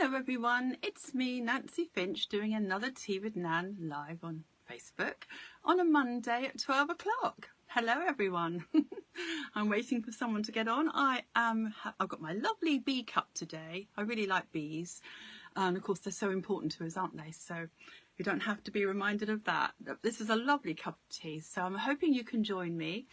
Hello everyone, it's me, Nancy Finch, doing another Tea with Nan live on Facebook on a Monday at 12 o'clock. Hello everyone. I'm waiting for someone to get on. I've got my lovely bee cup today. I really like bees. And of course they're so important to us, aren't they? So you don't have to be reminded of that. This is a lovely cup of tea, so I'm hoping you can join me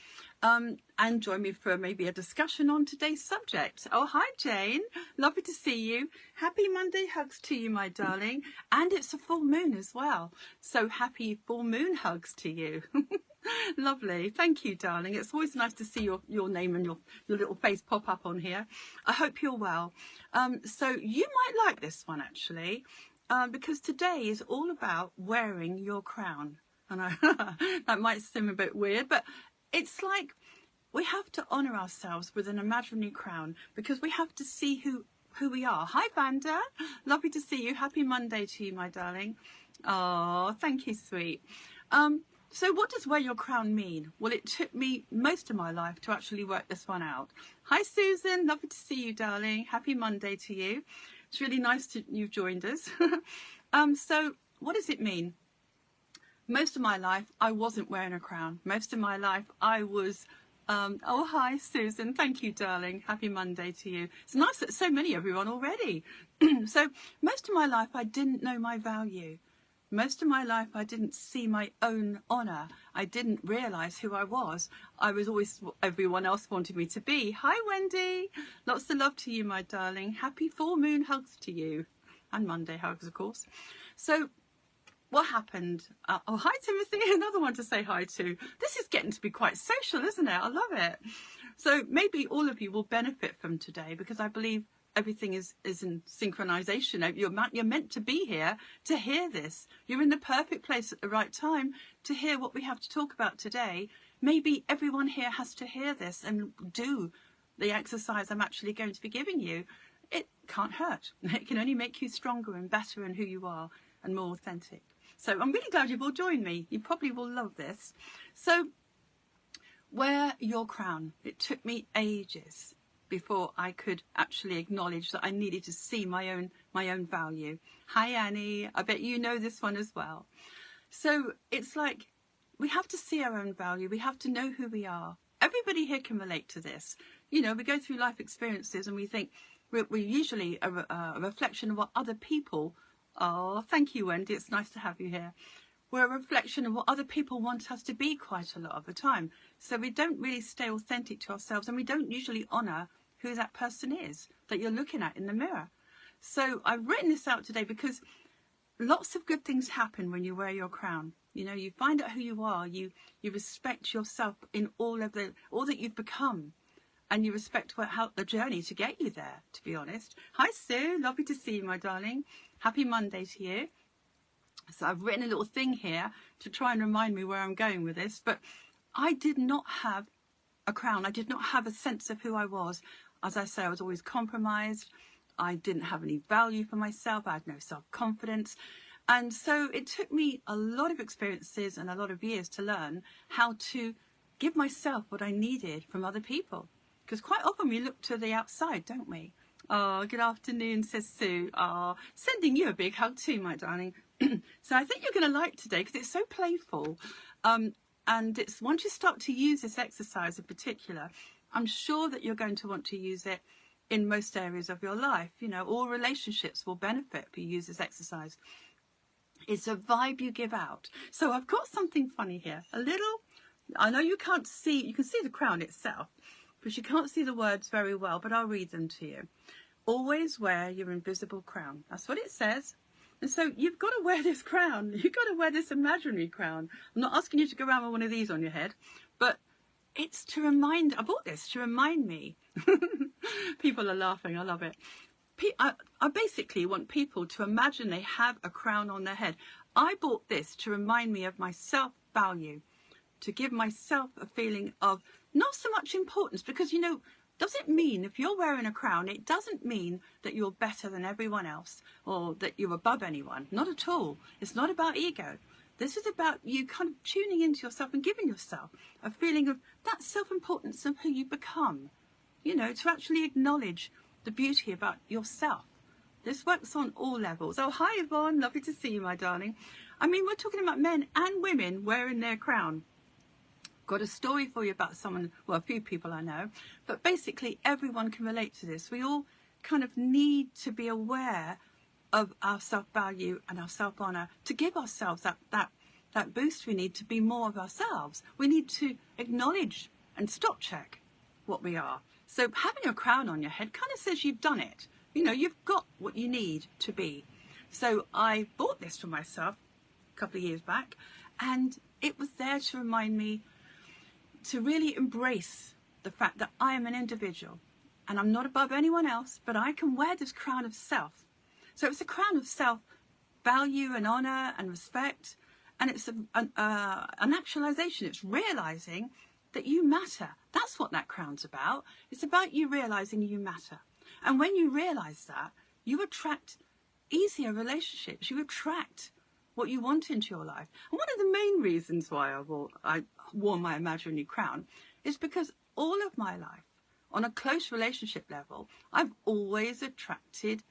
and join me for maybe a discussion on today's subject. Oh, hi Jane, lovely to see you. Happy Monday hugs to you, my darling. And it's a full moon as well, so happy full moon hugs to you. Lovely, thank you, darling. It's always nice to see your name and your little face pop up on here. I hope you're well. So you might like this one actually. Because today is all about wearing your crown. And that might seem a bit weird, but it's like we have to honour ourselves with an imaginary crown because we have to see who we are. Hi, Vanda. Lovely to see you. Happy Monday to you, my darling. Oh, thank you, sweet. So what does wear your crown mean? Well, it took me most of my life to actually work this one out. Hi, Susan. Lovely to see you, darling. Happy Monday to you. It's really nice you've joined us. So what does it mean? Most of my life, I wasn't wearing a crown. Most of my life, I was... oh, hi, Susan. Thank you, darling. Happy Monday to you. It's nice that so many of you are on already. So most of my life, I didn't know my value. Most of my life, I didn't see my own honour. I didn't realise who I was. I was always what everyone else wanted me to be. Hi, Wendy. Lots of love to you, my darling. Happy full moon hugs to you. And Monday hugs, of course. So what happened? Oh, hi, Timothy. Another one to say hi to. This is getting to be quite social, isn't it? I love it. So maybe all of you will benefit from today because I believe everything is in synchronization. You're meant to be here to hear this. You're in the perfect place at the right time to hear what we have to talk about today. Maybe everyone here has to hear this and do the exercise I'm actually going to be giving you. It can't hurt. It can only make you stronger and better in who you are and more authentic. So I'm really glad you've all joined me. You probably will love this. So wear your crown. It took me ages before I could actually acknowledge that I needed to see my own value. Hi, Annie. I bet you know this one as well. So it's like we have to see our own value. We have to know who we are. Everybody here can relate to this. You know, we go through life experiences and we think we're usually a reflection of what other people are. Thank you, Wendy. It's nice to have you here. We're a reflection of what other people want us to be quite a lot of the time. So we don't really stay authentic to ourselves and we don't usually honour who that person is that you're looking at in the mirror. So I've written this out today because lots of good things happen when you wear your crown. You know, you find out who you are, you respect yourself in all that you've become, and you respect how the journey to get you there, to be honest. Hi Sue, lovely to see you, my darling. Happy Monday to you. So I've written a little thing here to try and remind me where I'm going with this, but I did not have a crown. I did not have a sense of who I was. As I say, I was always compromised. I didn't have any value for myself. I had no self-confidence. And so it took me a lot of experiences and a lot of years to learn how to give myself what I needed from other people. Because quite often we look to the outside, don't we? Oh, good afternoon, says Sue. Oh, sending you a big hug too, my darling. So I think you're going to like today because it's so playful. And it's once you start to use this exercise in particular, I'm sure that you're going to want to use it in most areas of your life. You know, all relationships will benefit if you use this exercise. It's a vibe you give out. So I've got something funny here. I know you can't see, you can see the crown itself, but you can't see the words very well, but I'll read them to you. Always wear your invisible crown. That's what it says. And so you've got to wear this crown. You've got to wear this imaginary crown. I'm not asking you to go around with one of these on your head, but it's to remind, I bought this to remind me. People are laughing, I love it. I basically want people to imagine they have a crown on their head. I bought this to remind me of my self-value, to give myself a feeling of not so much importance, because, you know, doesn't mean if you're wearing a crown, it doesn't mean that you're better than everyone else or that you're above anyone. Not at all. It's not about ego. This is about you kind of tuning into yourself and giving yourself a feeling of that self-importance of who you become. You know, to actually acknowledge the beauty about yourself, This works on all levels. Oh, hi, Yvonne. Lovely to see you, my darling. I mean, we're talking about men and women wearing their crown. Got a story for you about someone, well, a few people I know, but basically everyone can relate to this. We all kind of need to be aware of our self-value and our self-honour to give ourselves that boost we need to be more of ourselves. We need to acknowledge and stop check what we are. So having a crown on your head kind of says you've done it. You know, you've got what you need to be. So I bought this for myself a couple of years back, and it was there to remind me to really embrace the fact that I am an individual and I'm not above anyone else, but I can wear this crown of self. So it's a crown of self value and honour and respect, and it's an actualization. It's realizing that you matter. That's what that crown's about. It's about you realizing you matter. And when you realize that, you attract easier relationships. You attract what you want into your life. And one of the main reasons why I wore my imaginary crown is because all of my life, on a close relationship level, I've always attracted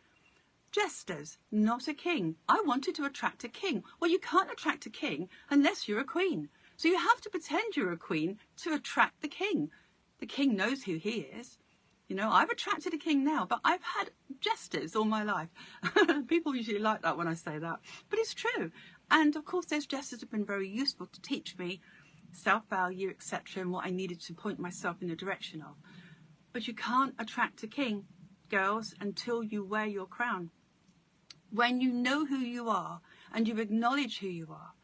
jesters, not a king. I wanted to attract a king. Well, you can't attract a king unless you're a queen. So you have to pretend you're a queen to attract the king. The king knows who he is. You know, I've attracted a king now, but I've had jesters all my life. People usually like that when I say that, but it's true. And of course, those jesters have been very useful to teach me self-value, etc., and what I needed to point myself in the direction of. But you can't attract a king, girls, until you wear your crown. When you know who you are and you acknowledge who you are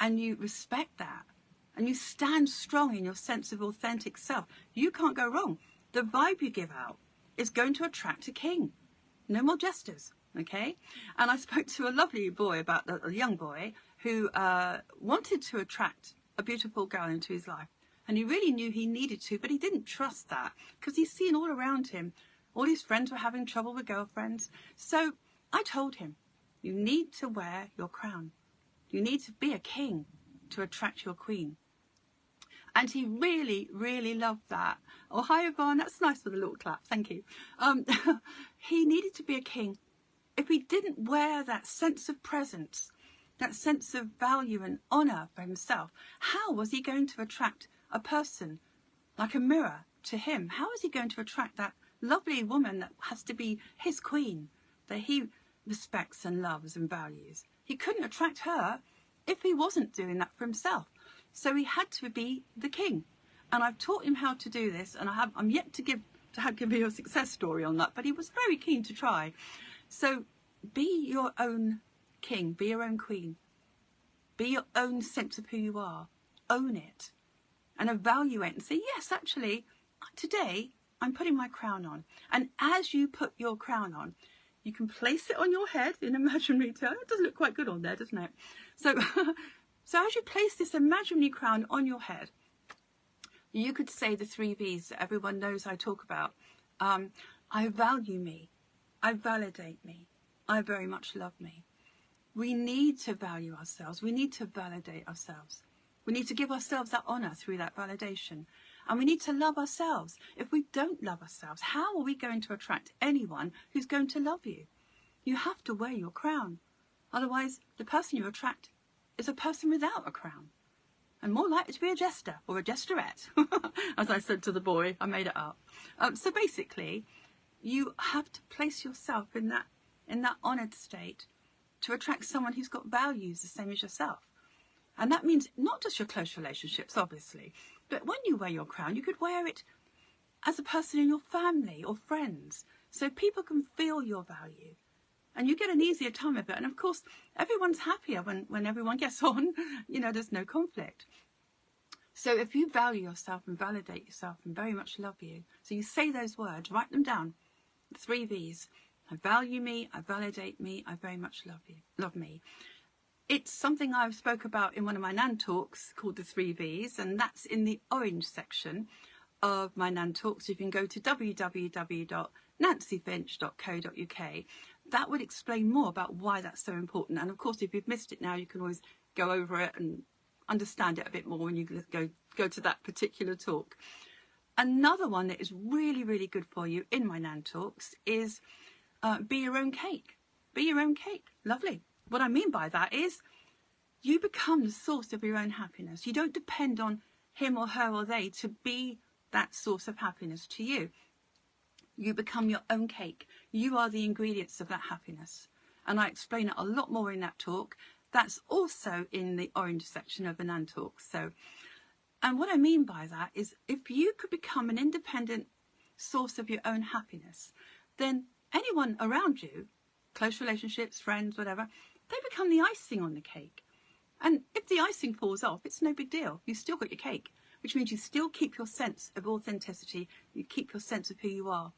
and you respect that and you stand strong in your sense of authentic self, you can't go wrong. The vibe you give out is going to attract a king. No more jesters, okay? And I spoke to a lovely boy, a young boy, who wanted to attract a beautiful girl into his life. And he really knew he needed to, but he didn't trust that because he's seen all around him. All his friends were having trouble with girlfriends. So I told him, you need to wear your crown. You need to be a king to attract your queen. And he really, really loved that. Oh, hi, Yvonne. That's nice for the little clap. Thank you. He needed to be a king. If he didn't wear that sense of presence, that sense of value and honour for himself, how was he going to attract a person like a mirror to him? How is he going to attract that lovely woman that has to be his queen, that he respects and loves and values? He couldn't attract her if he wasn't doing that for himself. So he had to be the king. And I've taught him how to do this, and I'm yet to give you a success story on that, but he was very keen to try. So be your own king, be your own queen, be your own sense of who you are, own it, and evaluate and say, yes, actually, today I'm putting my crown on. And as you put your crown on, you can place it on your head in imaginary terms. It does look quite good on there, doesn't it? So, so as you place this imaginary crown on your head, you could say the 3 V's that everyone knows I talk about. I value me. I validate me. I very much love me. We need to value ourselves. We need to validate ourselves. We need to give ourselves that honour through that validation. And we need to love ourselves. If we don't love ourselves, how are we going to attract anyone who's going to love you? You have to wear your crown. Otherwise, the person you attract is a person without a crown, and more likely to be a jester or a jesterette. As I said to the boy, I made it up. So basically, you have to place yourself in that honoured state to attract someone who's got values the same as yourself. And that means not just your close relationships, obviously, but when you wear your crown, you could wear it as a person in your family or friends, so people can feel your value. And you get an easier time of it. And of course, everyone's happier when everyone gets on. You know, there's no conflict. So if you value yourself and validate yourself and very much love you, so you say those words, write them down, the 3 V's. I value me, I validate me, I very much love me. It's something I've spoke about in one of my Nan talks called the 3 V's, and that's in the orange section of my Nan talks. You can go to www.nancyfinch.co.uk. That would explain more about why that's so important. And of course, if you've missed it now, you can always go over it and understand it a bit more when you go to that particular talk. Another one that is really, really good for you in my Nan talks is be your own cake. Be your own cake. Lovely. What I mean by that is you become the source of your own happiness. You don't depend on him or her or they to be that source of happiness to you. You become your own cake. You are the ingredients of that happiness. And I explain it a lot more in that talk. That's also in the orange section of the Nan talk. So, and what I mean by that is if you could become an independent source of your own happiness, then anyone around you, close relationships, friends, whatever, they become the icing on the cake. And if the icing falls off, it's no big deal. You've still got your cake, which means you still keep your sense of authenticity. You keep your sense of who you are.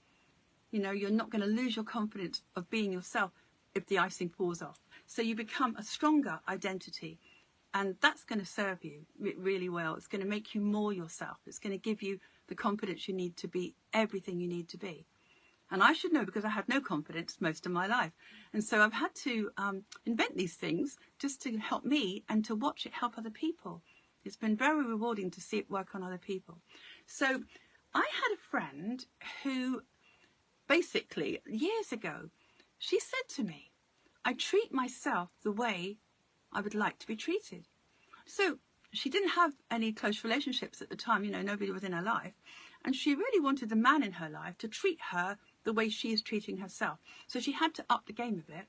You know, you're not going to lose your confidence of being yourself if the icing falls off. So you become a stronger identity, and that's going to serve you really well. It's going to make you more yourself. It's going to give you the confidence you need to be everything you need to be. And I should know, because I had no confidence most of my life. And so I've had to invent these things just to help me and to watch it help other people. It's been very rewarding to see it work on other people. So I had a friend who basically, years ago, she said to me, I treat myself the way I would like to be treated. So she didn't have any close relationships at the time, you know, nobody was in her life. And she really wanted the man in her life to treat her the way she is treating herself. So she had to up the game a bit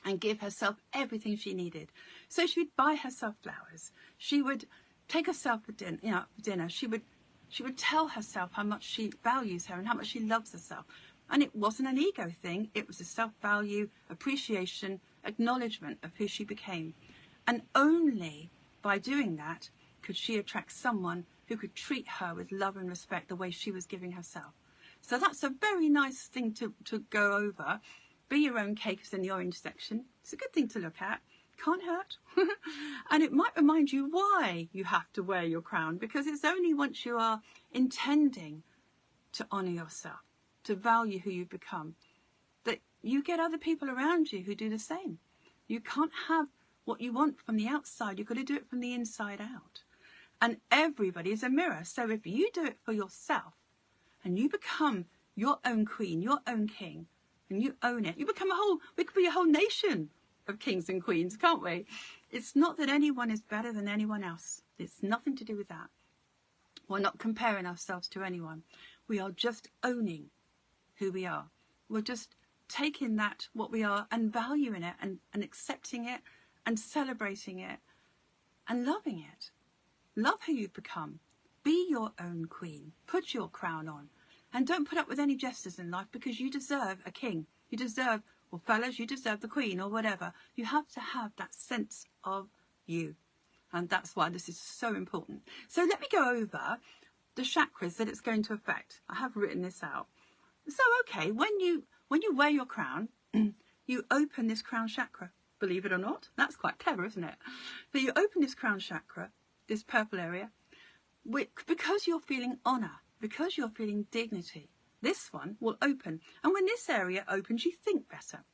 and give herself everything she needed. So she would buy herself flowers. She would take herself for dinner. She would tell herself how much she values her and how much she loves herself. And it wasn't an ego thing. It was a self-value, appreciation, acknowledgement of who she became. And only by doing that could she attract someone who could treat her with love and respect the way she was giving herself. So that's a very nice thing to go over. Be your own cake is in the orange section. It's a good thing to look at. Can't hurt. And it might remind you why you have to wear your crown, because it's only once you are intending to honour yourself, to value who you've become, that you get other people around you who do the same. You can't have what you want from the outside. You've got to do it from the inside out. And everybody is a mirror. So if you do it for yourself and you become your own queen, your own king, and you own it, you become we could be a whole nation of kings and queens, can't we? It's not that anyone is better than anyone else. It's nothing to do with that. We're not comparing ourselves to anyone. We are just owning who we are. We're just taking that, what we are, and valuing it and accepting it and celebrating it and loving it. Love who you've become. Be your own queen. Put your crown on. And don't put up with any jesters in life, because you deserve a king. You deserve, or fellas, you deserve the queen or whatever. You have to have that sense of you. And that's why this is so important. So let me go over the chakras that it's going to affect. I have written this out. So, okay, when you wear your crown, you open this crown chakra. Believe it or not, that's quite clever, isn't it? So you open this crown chakra, this purple area, because you're feeling honour, because you're feeling dignity. This one will open. And when this area opens, you think better.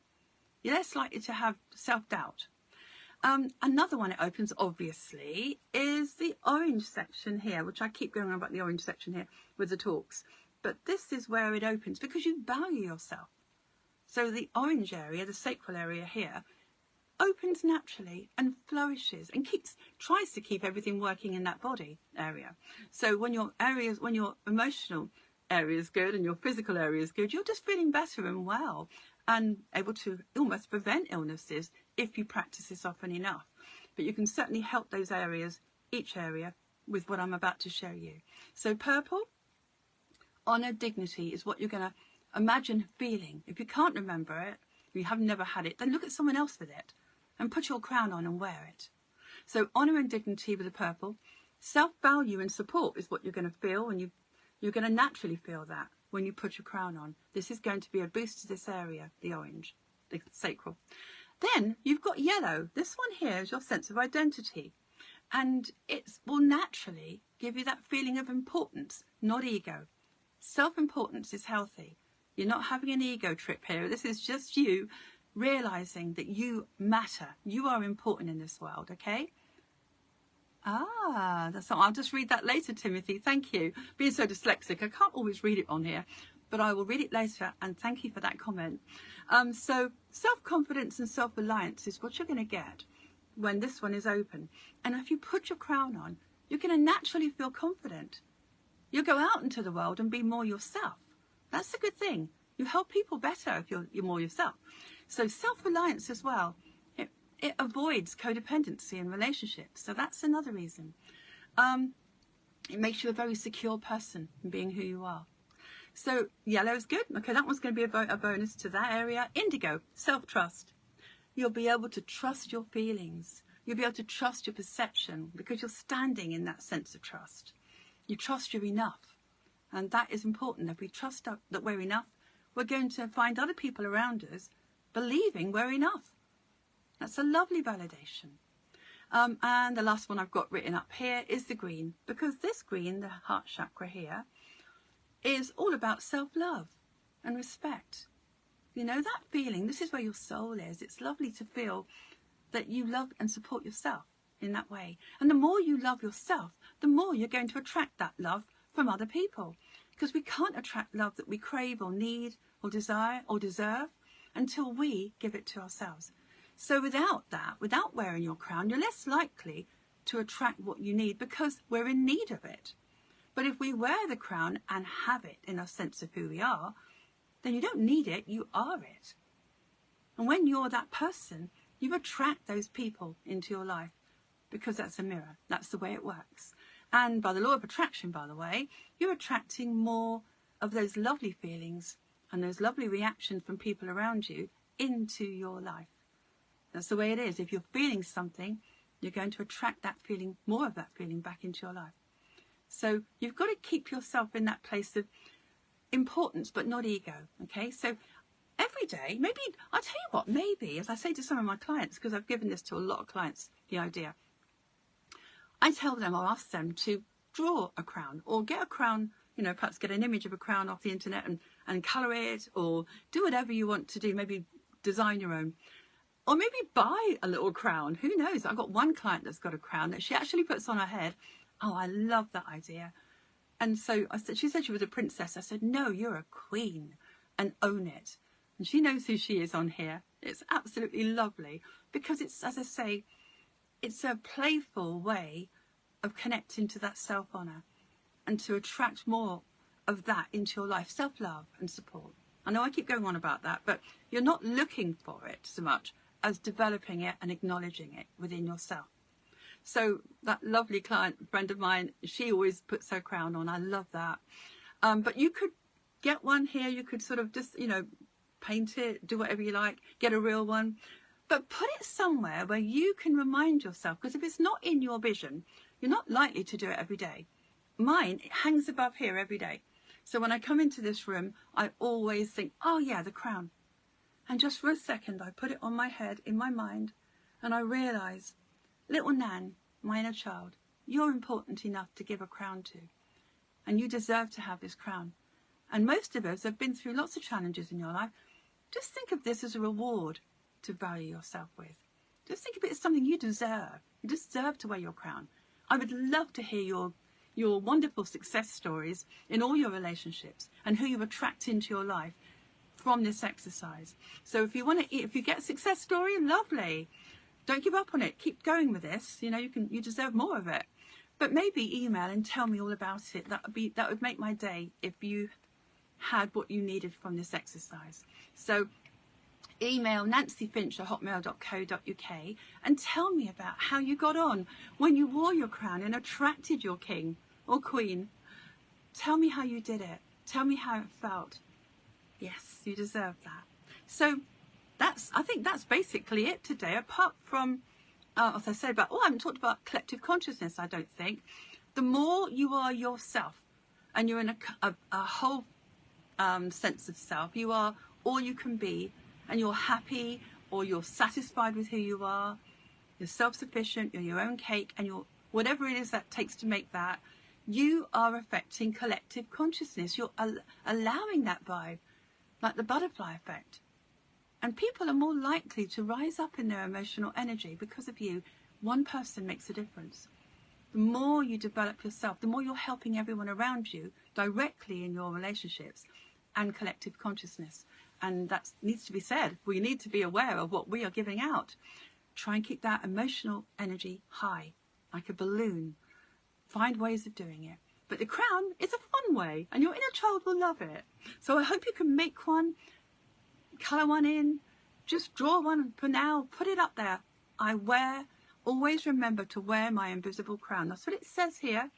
You're less likely to have self-doubt. Another one it opens, obviously, is the orange section here, which I keep going on about the orange section here with the talks. But this is where it opens because you value yourself. So the orange area, the sacral area here, opens naturally and flourishes and tries to keep everything working in that body area. So when your emotional area is good and your physical area is good, you're just feeling better and well and able to almost prevent illnesses if you practice this often enough. But you can certainly help those areas, each area, with what I'm about to show you. So purple, honour, dignity is what you're going to imagine feeling. If you can't remember it, if you have never had it, then look at someone else with it and put your crown on and wear it. So honour and dignity with the purple. Self-value and support is what you're going to feel, and you're going to naturally feel that when you put your crown on. This is going to be a boost to this area, the orange, the sacral. Then you've got yellow. This one here is your sense of identity. And it will naturally give you that feeling of importance, not ego. Self-importance is healthy. You're not having an ego trip here. This is just you realising that you matter. You are important in this world, okay? I'll just read that later, Timothy. Thank you. Being so dyslexic, I can't always read it on here. but I will read it later, and thank you for that comment. So self-confidence and self-reliance is what you're going to get when this one is open. And if you put your crown on, you're going to naturally feel confident. You'll go out into the world and be more yourself. That's a good thing. You help people better if you're more yourself. So self-reliance as well, it avoids codependency in relationships. So that's another reason. It makes you a very secure person in being who you are. So yellow is good. Okay, that one's going to be a bonus to that area. Indigo, self-trust. You'll be able to trust your feelings. You'll be able to trust your perception because you're standing in that sense of trust. You trust you're enough. And that is important. If we trust that we're enough, we're going to find other people around us believing we're enough. That's a lovely validation. And the last one I've got written up here is the green, because this green, the heart chakra here, is all about self-love and respect. You know, that feeling, this is where your soul is. It's lovely to feel that you love and support yourself in that way. And the more you love yourself, the more you're going to attract that love from other people. Because we can't attract love that we crave or need or desire or deserve until we give it to ourselves. So without that, without wearing your crown, you're less likely to attract what you need because we're in need of it. But if we wear the crown and have it in our sense of who we are, then you don't need it, you are it. And when you're that person, you attract those people into your life because that's a mirror. That's the way it works. And by the law of attraction, by the way, you're attracting more of those lovely feelings and those lovely reactions from people around you into your life. That's the way it is. If you're feeling something, you're going to attract that feeling, more of that feeling back into your life. So you've got to keep yourself in that place of importance, but not ego. Okay. So every day, maybe, I'll tell you what, maybe, as I say to some of my clients, because I've given this to a lot of clients, the idea, I tell them or ask them to draw a crown or get a crown, you know, perhaps get an image of a crown off the internet and colour it, or do whatever you want to do, maybe design your own. Or maybe buy a little crown. Who knows? I've got one client that's got a crown that she actually puts on her head. Oh, I love that idea. And so she said she was a princess. I said, no, you're a queen, and own it. And she knows who she is on here. It's absolutely lovely because it's, as I say, it's a playful way of connecting to that self-honour and to attract more of that into your life, self-love and support. I know I keep going on about that, but you're not looking for it so much as developing it and acknowledging it within yourself. So that lovely client friend of mine, she always puts her crown on. I love that. But you could get one here. You could sort of just, you know, paint it, do whatever you like, get a real one. But put it somewhere where you can remind yourself, because if it's not in your vision, you're not likely to do it every day. Mine, it hangs above here every day. So when I come into this room, I always think, oh yeah, the crown. And just for a second, I put it on my head, in my mind, and I realise, little Nan, my inner child, you're important enough to give a crown to. And you deserve to have this crown. And most of us have been through lots of challenges in your life. Just think of this as a reward to value yourself with. Just think of it as something you deserve. You deserve to wear your crown. I would love to hear your wonderful success stories in all your relationships and who you attract into your life from this exercise. So if you get a success story, lovely. Don't give up on it. Keep going with this. You know, you deserve more of it. But maybe email and tell me all about it. That would make my day if you had what you needed from this exercise. So email nancyfinch@hotmail.co.uk and tell me about how you got on when you wore your crown and attracted your king or queen. Tell me how you did it. Tell me how it felt. Yes, you deserve that. So I think that's basically it today, apart from, as I said about, I haven't talked about collective consciousness, I don't think. The more you are yourself and you're in a whole sense of self, you are all you can be, and you're happy or you're satisfied with who you are, you're self-sufficient, you're your own cake, and you're whatever it is that takes to make that, you are affecting collective consciousness. You're allowing that vibe, like the butterfly effect. And people are more likely to rise up in their emotional energy because of you. One person makes a difference. The more you develop yourself, the more you're helping everyone around you directly in your relationships, and collective consciousness. And that needs to be said. We need to be aware of what we are giving out. Try and keep that emotional energy high, like a balloon. Find ways of doing it. But the crown is a fun way, and your inner child will love it. So I hope you can make one, colour one in, just draw one for now, put it up there. Always remember to wear my invisible crown. That's what it says here.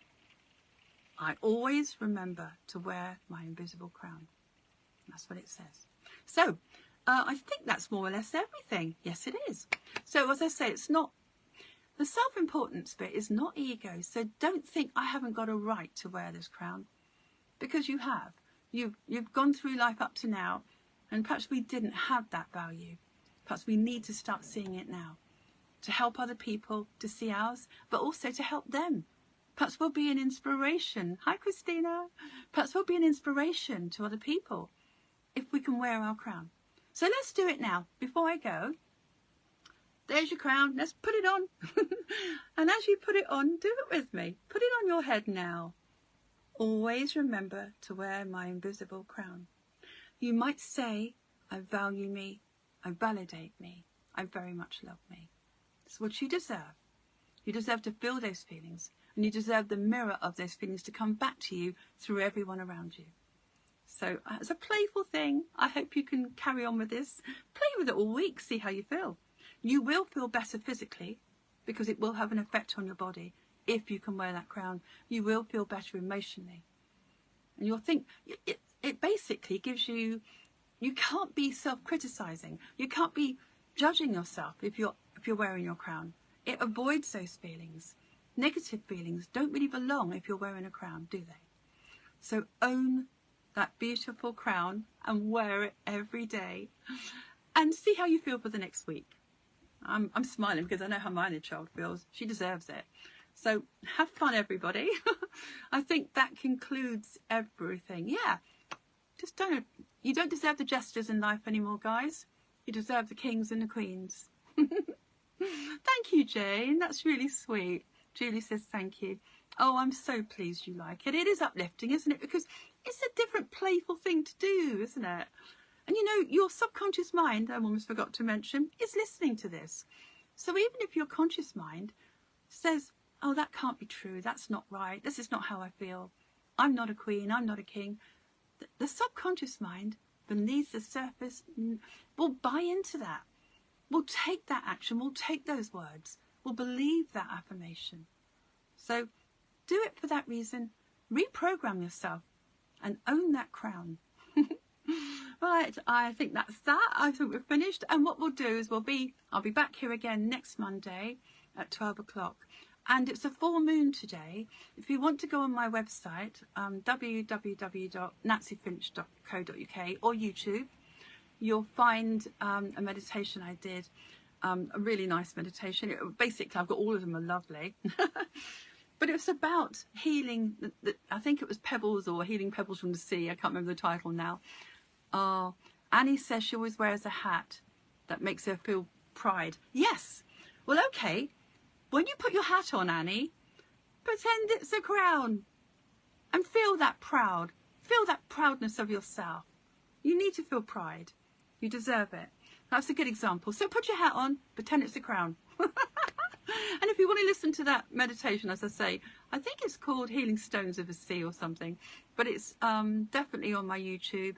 I always remember to wear my invisible crown. That's what it says. So I think that's more or less everything. Yes, it is. So as I say, it's not, the self-importance bit is not ego. So don't think I haven't got a right to wear this crown, because you have. You've gone through life up to now, and perhaps we didn't have that value. Perhaps we need to start seeing it now, to help other people to see ours, but also to help them. Perhaps we'll be an inspiration. Hi, Christina. Perhaps we'll be an inspiration to other people if we can wear our crown. So let's do it now. Before I go, there's your crown. Let's put it on. And as you put it on, do it with me. Put it on your head now. Always remember to wear my invisible crown. You might say, I value me, I validate me, I very much love me. It's what you deserve. You deserve to feel those feelings, and you deserve the mirror of those feelings to come back to you through everyone around you. So it's a playful thing. I hope you can carry on with this. Play with it all week, see how you feel. You will feel better physically, because it will have an effect on your body if you can wear that crown. You will feel better emotionally. And you'll think, it basically gives you, you can't be self-criticizing. You can't be judging yourself if you're wearing your crown. It avoids those feelings. Negative feelings don't really belong if you're wearing a crown, do they? So own that beautiful crown and wear it every day, and see how you feel for the next week. I'm smiling because I know how my inner child feels. She deserves it. So have fun, everybody. I think that concludes everything. Yeah, just you don't deserve the jesters in life anymore, guys. You deserve the kings and the queens. Thank you, Jane. That's really sweet. Julie says thank you. Oh, I'm so pleased you like it. It is uplifting, isn't it? Because it's a different playful thing to do, isn't it? And you know, your subconscious mind, I almost forgot to mention, is listening to this. So even if your conscious mind says, oh, that can't be true, that's not right, this is not how I feel, I'm not a queen, I'm not a king, the subconscious mind beneath the surface will buy into that. We'll take that action, we'll take those words, we'll believe that affirmation. So do it for that reason. Reprogram yourself and own that crown. Right, I think that's that. I think we're finished. And what we'll do is I'll be back here again next Monday at 12 o'clock. And it's a full moon today. If you want to go on my website, www.nancyfinch.co.uk or YouTube, you'll find a meditation I did, a really nice meditation. Basically, I've got all of them are lovely. But it was about healing, I think it was pebbles or healing pebbles from the sea. I can't remember the title now. Annie says she always wears a hat that makes her feel pride. Yes. Well, okay. When you put your hat on, Annie, pretend it's a crown and feel that proud. Feel that proudness of yourself. You need to feel pride. You deserve it. That's a good example. So put your hat on, pretend it's a crown. And if you want to listen to that meditation, as I say, I think it's called Healing Stones of the Sea or something, but it's definitely on my YouTube,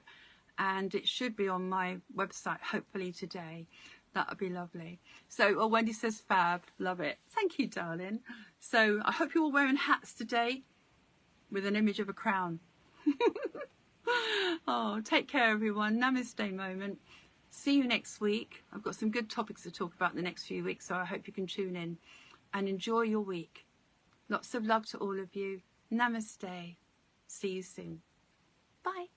and it should be on my website hopefully today. That would be lovely. So, Wendy says fab, love it. Thank you, darling. So I hope you're all wearing hats today with an image of a crown. Oh, take care, everyone. Namaste moment. See you next week. I've got some good topics to talk about in the next few weeks, so I hope you can tune in and enjoy your week. Lots of love to all of you. Namaste. See you soon. Bye.